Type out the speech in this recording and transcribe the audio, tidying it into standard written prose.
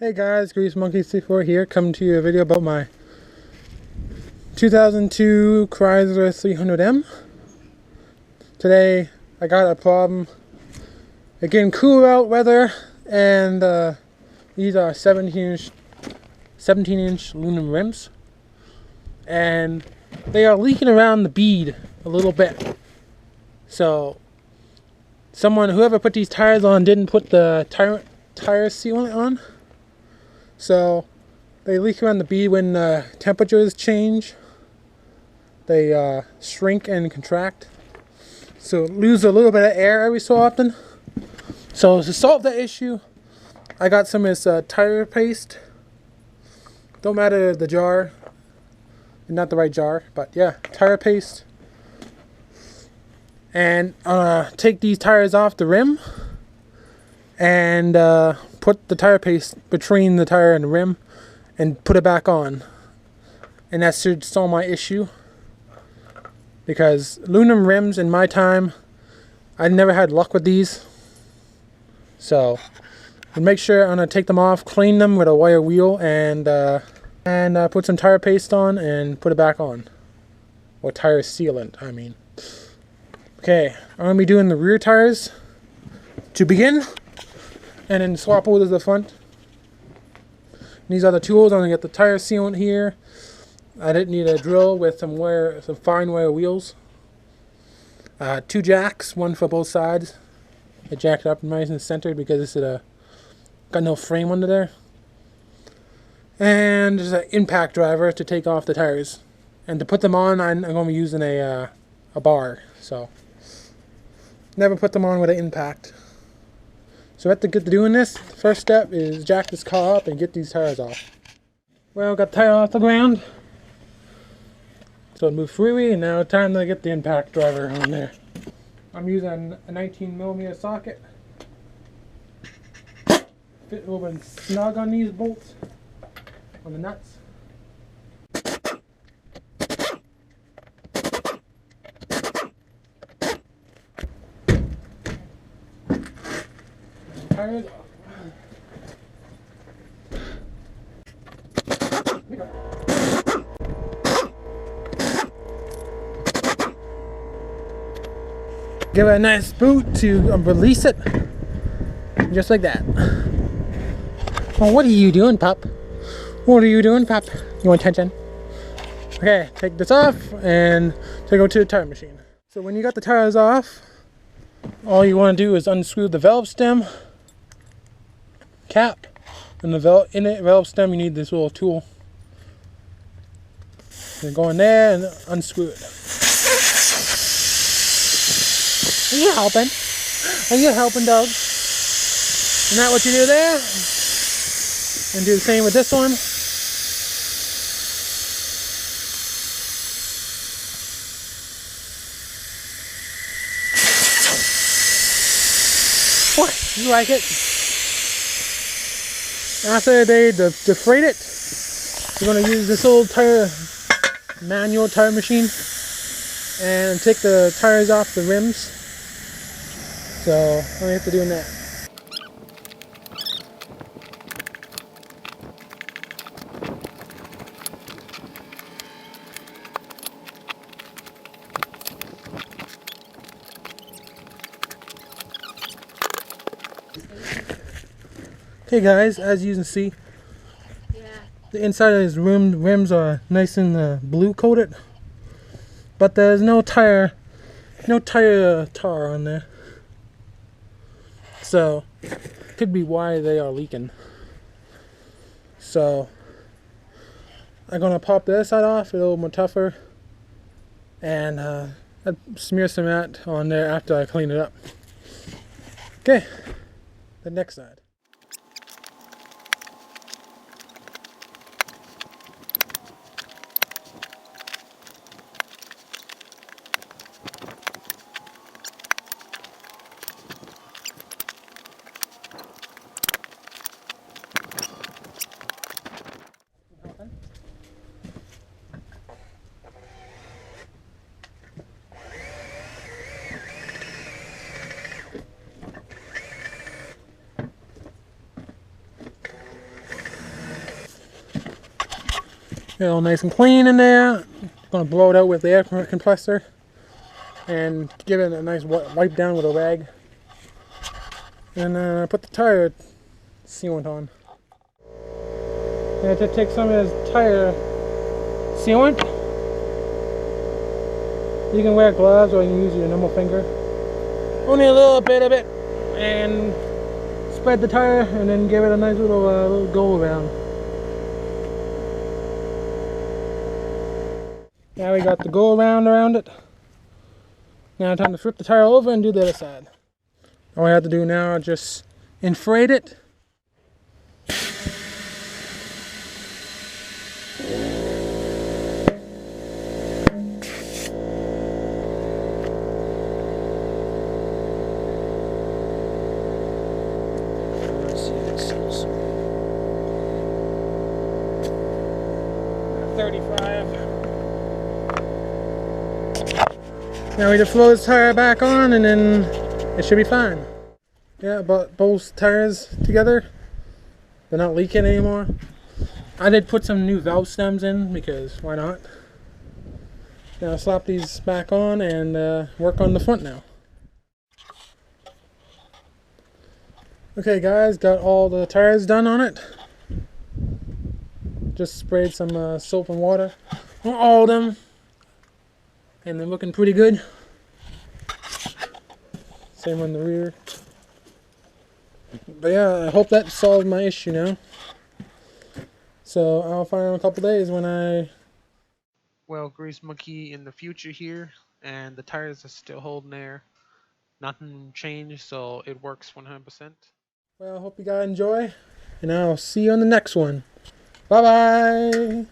Hey guys, Grease Monkey C4 here, coming to you a video about my 2002 Chrysler 300M. Today I got a problem. It's getting cool out weather, and these are 17-inch aluminum rims, and they are leaking around the bead a little bit. So whoever put these tires on didn't put the tire sealant on. So they leak around the bead when temperatures change. They shrink and contract, so lose a little bit of air every so often. So to solve that issue, I got some of this tire paste. Don't matter the jar, not the right jar, but yeah, tire paste. And take these tires off the rim and put the tire paste between the tire and the rim and put it back on. And that should solve my issue, because aluminum rims in my time, I never had luck with these. So make sure I'm going to take them off, clean them with a wire wheel, and put some tire paste on and put it back on. Or tire sealant, I mean. Okay, I'm going to be doing the rear tires to begin, and then swap over to the front. And these are the tools. I'm going to get the tire sealant here. I didn't need a drill with some fine wire wheels. 2 jacks, one for both sides. I jacked it up nice and centered because this is got no frame under there. And there's an impact driver to take off the tires. And to put them on, I'm going to be using a bar. So never put them on with an impact. So after doing this, the first step is jack this car up and get these tires off. Well, got the tire off the ground. So it moved freely, and now it's time to get the impact driver on there. I'm using a 19mm socket. Fit a little bit snug on these bolts, on the nuts. Tires off. Give it a nice boot to release it, just like that. Well, what are you doing, pup? What are you doing, pup? You want attention? Okay, take this off and take it to the tire machine. So when you got the tires off, all you want to do is unscrew the valve stem cap, and the inlet valve stem. You need this little tool. Then go in there and unscrew it. Are you helping? Are you helping, dog? Isn't that what you do there? And do the same with this one. What? You like it? After they deflate it, you're going to use this old manual tire machine and take the tires off the rims. So all you have to do in that. Okay guys, as you can see, the inside of these rims are nice and blue coated, but there's no tire tar on there. So could be why they are leaking. So I'm gonna pop this side off a little more tougher, and I'll smear some of that on there after I clean it up. Okay, the next side. Get it all nice and clean in there. Gonna blow it out with the air compressor and give it a nice wipe down with a rag. And put the tire sealant on. And to take some of this tire sealant, you can wear gloves or you can use your normal finger. Only a little bit of it, and spread the tire, and then give it a nice little go around. Now we got the go around it. Now time to flip the tire over and do the other side. All we have to do now is just inflate it. Let's see if it sells. 35. Now we just throw this tire back on and then it should be fine. Yeah, but both tires together, they're not leaking anymore. I did put some new valve stems in because why not? Now slap these back on and work on the front now. Okay guys, got all the tires done on it. Just sprayed some soap and water on all of them. And they're looking pretty good. Same on the rear. But yeah, I hope that solved my issue now. So I'll find out in a couple days when I... Well, Grease Monkey in the future here, and the tires are still holding air. Nothing changed, so it works 100%. Well, I hope you guys enjoy, and I'll see you on the next one. Bye-bye!